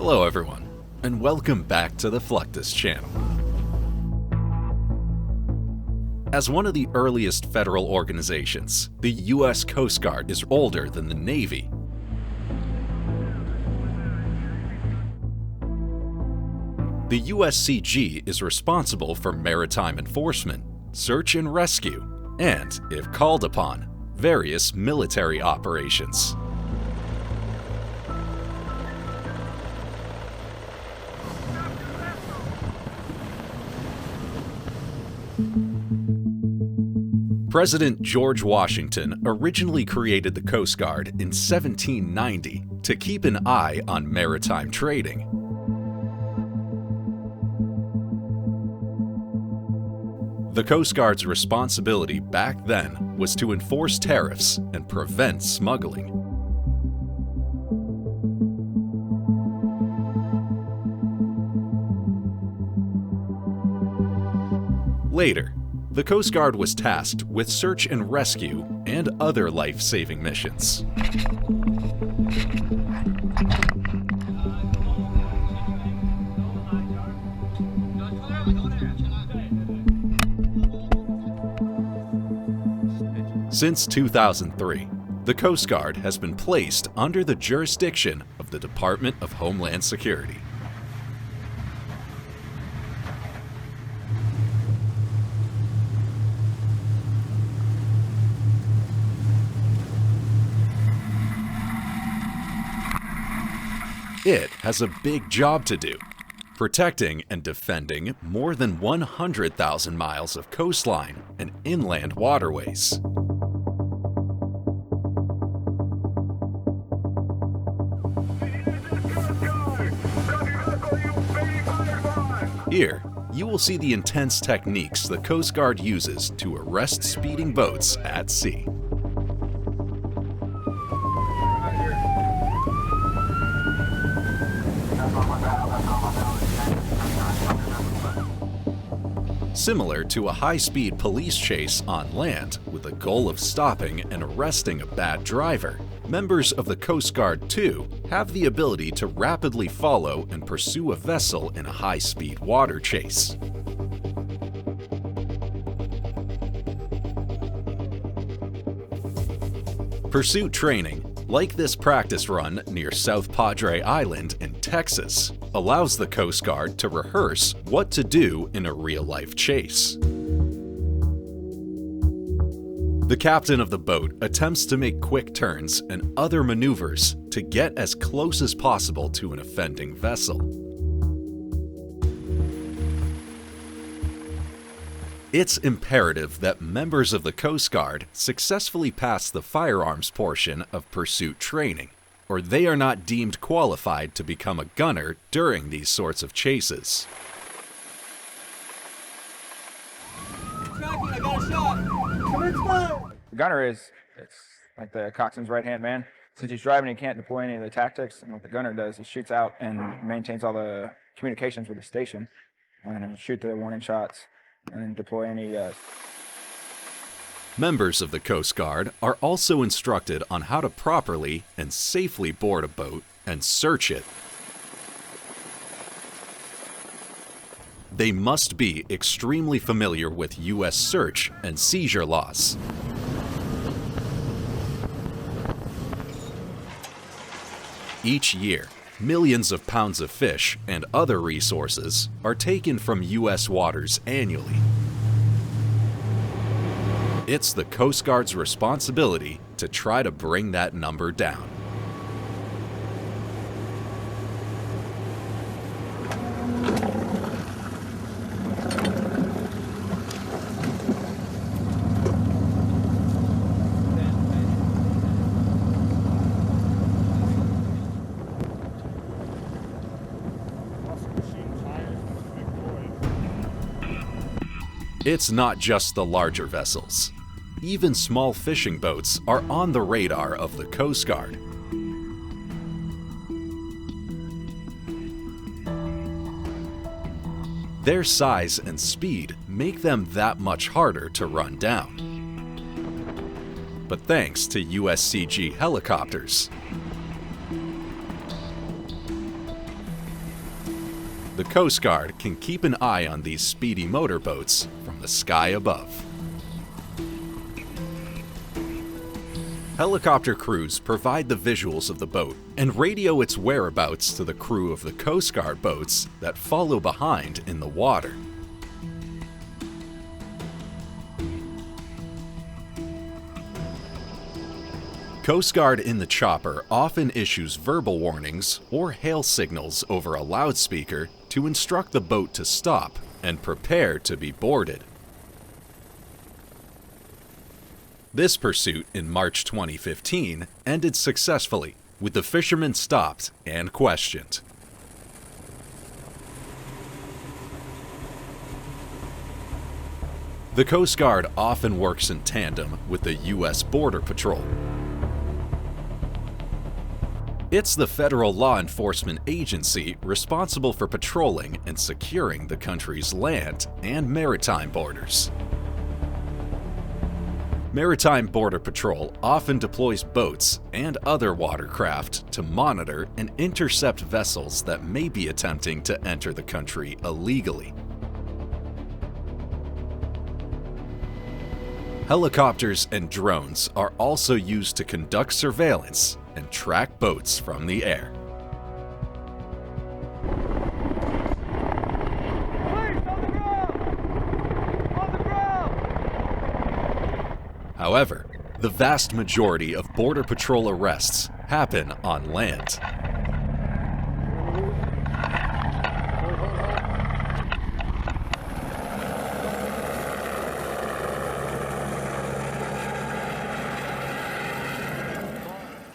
Hello everyone, and welcome back to the Fluctus channel. As one of the earliest federal organizations, the U.S. Coast Guard is older than the Navy. The USCG is responsible for maritime enforcement, search and rescue, and, if called upon, various military operations. President George Washington originally created the Coast Guard in 1790 to keep an eye on maritime trading. The Coast Guard's responsibility back then was to enforce tariffs and prevent smuggling. Later, the Coast Guard was tasked with search and rescue and other life-saving missions. Since 2003, the Coast Guard has been placed under the jurisdiction of the Department of Homeland Security. It has a big job to do, protecting and defending more than 100,000 miles of coastline and inland waterways. Here, you will see the intense techniques the Coast Guard uses to arrest speeding boats at sea. Similar to a high-speed police chase on land with the goal of stopping and arresting a bad driver, members of the Coast Guard, too, have the ability to rapidly follow and pursue a vessel in a high-speed water chase. Pursuit training, like this practice run near South Padre Island in Texas, allows the Coast Guard to rehearse what to do in a real-life chase. The captain of the boat attempts to make quick turns and other maneuvers to get as close as possible to an offending vessel. It's imperative that members of the Coast Guard successfully pass the firearms portion of pursuit training, or they are not deemed qualified to become a gunner during these sorts of chases. I got a shot. The gunner it's like the coxswain's right-hand man. Since he's driving, he can't deploy any of the tactics, and what the gunner does, he shoots out and maintains all the communications with the station, and shoot the warning shots, and then deploy any Members of the Coast Guard are also instructed on how to properly and safely board a boat and search it. They must be extremely familiar with U.S. search and seizure laws. Each year, millions of pounds of fish and other resources are taken from U.S. waters annually. It's the Coast Guard's responsibility to try to bring that number down. It's not just the larger vessels. Even small fishing boats are on the radar of the Coast Guard. Their size and speed make them that much harder to run down. But thanks to USCG helicopters, the Coast Guard can keep an eye on these speedy motorboats from the sky above. Helicopter crews provide the visuals of the boat and radio its whereabouts to the crew of the Coast Guard boats that follow behind in the water. Coast Guard in the chopper often issues verbal warnings or hail signals over a loudspeaker to instruct the boat to stop and prepare to be boarded. This pursuit in March 2015 ended successfully, with the fishermen stopped and questioned. The Coast Guard often works in tandem with the U.S. Border Patrol. It's the federal law enforcement agency responsible for patrolling and securing the country's land and maritime borders. Maritime Border Patrol often deploys boats and other watercraft to monitor and intercept vessels that may be attempting to enter the country illegally. Helicopters and drones are also used to conduct surveillance and track boats from the air. However, the vast majority of Border Patrol arrests happen on land.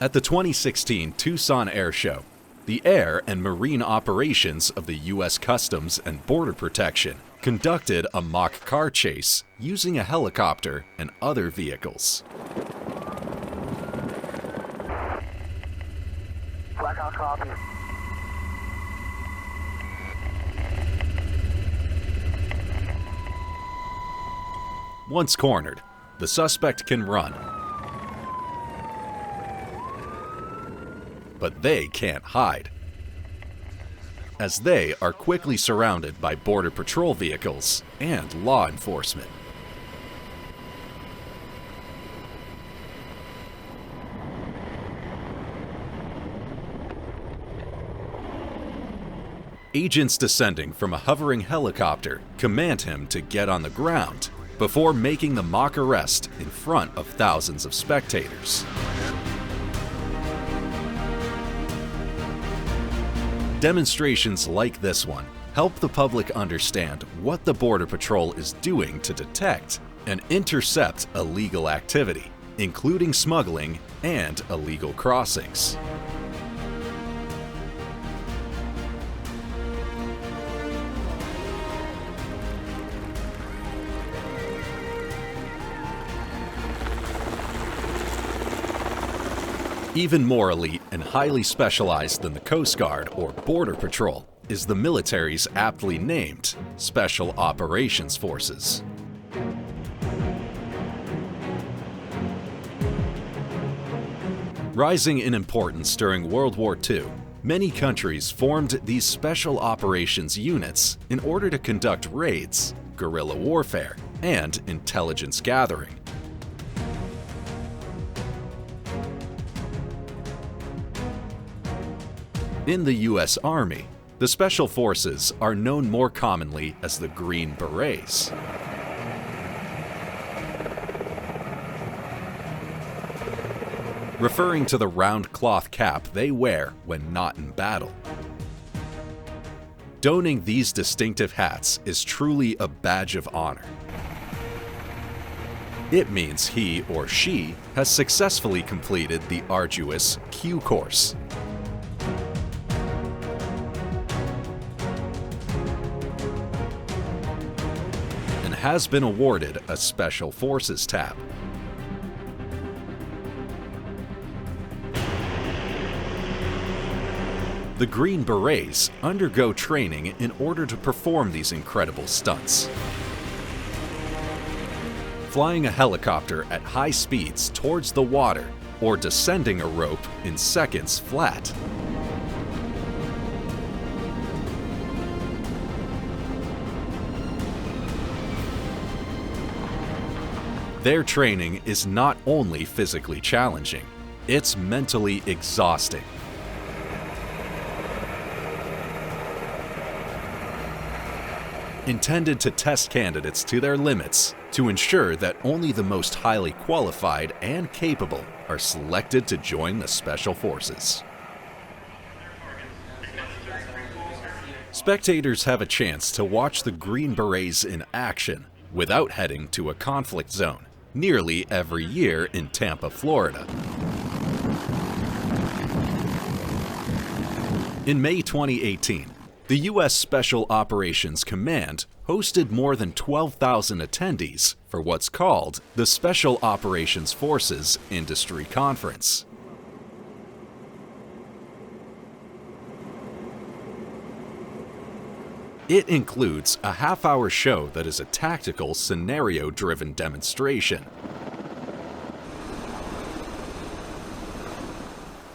At the 2016 Tucson Air Show, the air and marine operations of the U.S. Customs and Border Protection conducted a mock car chase using a helicopter and other vehicles. Blackout copy. Once cornered, the suspect can run. But they can't hide, as they are quickly surrounded by Border Patrol vehicles and law enforcement. Agents descending from a hovering helicopter command him to get on the ground before making the mock arrest in front of thousands of spectators. Demonstrations like this one help the public understand what the Border Patrol is doing to detect and intercept illegal activity, including smuggling and illegal crossings. Even more elite and highly specialized than the Coast Guard or Border Patrol is the military's aptly named Special Operations Forces. Rising in importance during World War II, many countries formed these special operations units in order to conduct raids, guerrilla warfare, and intelligence gathering. In the U.S. Army, the Special Forces are known more commonly as the Green Berets. Referring to the round cloth cap they wear when not in battle. Donning these distinctive hats is truly a badge of honor. It means he or she has successfully completed the arduous Q course. And has been awarded a Special Forces tab. The Green Berets undergo training in order to perform these incredible stunts. Flying a helicopter at high speeds towards the water or descending a rope in seconds flat. Their training is not only physically challenging, it's mentally exhausting. Intended to test candidates to their limits to ensure that only the most highly qualified and capable are selected to join the Special Forces. Spectators have a chance to watch the Green Berets in action without heading to a conflict zone nearly every year in Tampa, Florida. In May 2018, the U.S. Special Operations Command hosted more than 12,000 attendees for what's called the Special Operations Forces Industry Conference. It includes a half-hour show that is a tactical, scenario-driven demonstration.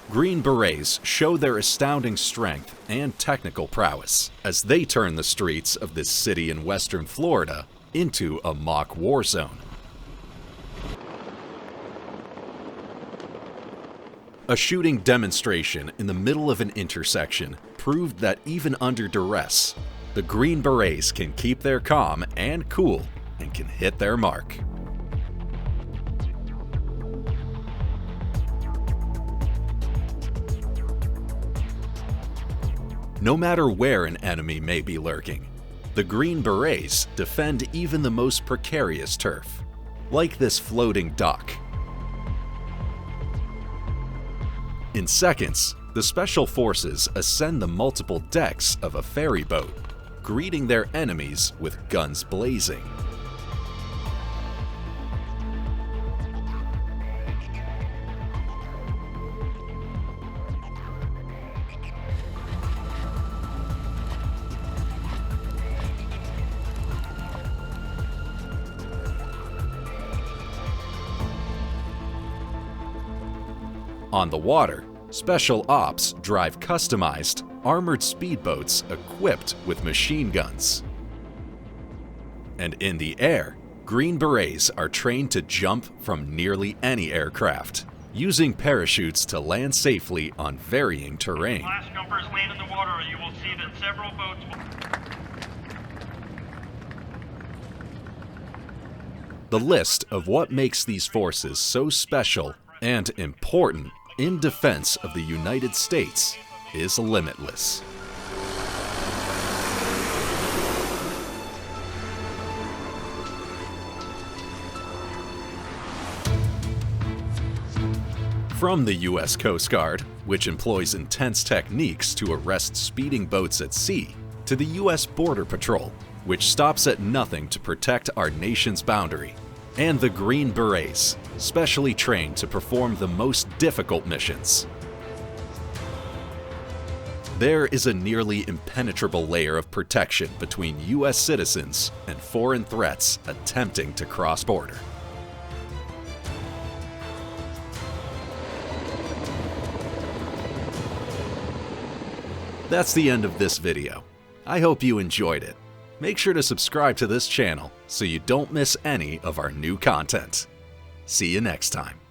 Green Berets show their astounding strength and technical prowess as they turn the streets of this city in western Florida into a mock war zone. A shooting demonstration in the middle of an intersection proved that even under duress, the Green Berets can keep their calm and cool and can hit their mark. No matter where an enemy may be lurking, the Green Berets defend even the most precarious turf, like this floating dock. In seconds, the Special Forces ascend the multiple decks of a ferry boat, greeting their enemies with guns blazing. On the water, Special Ops drive customized, armored speedboats equipped with machine guns. And in the air, Green Berets are trained to jump from nearly any aircraft, using parachutes to land safely on varying terrain. Flash jumpers land in the water, you will see that several boats The list of what makes these forces so special and important in defense of the United States is limitless. From the U.S. Coast Guard, which employs intense techniques to arrest speeding boats at sea, to the U.S. Border Patrol, which stops at nothing to protect our nation's boundary, and the Green Berets, specially trained to perform the most difficult missions. There is a nearly impenetrable layer of protection between U.S. citizens and foreign threats attempting to cross border. That's the end of this video. I hope you enjoyed it. Make sure to subscribe to this channel so you don't miss any of our new content. See you next time.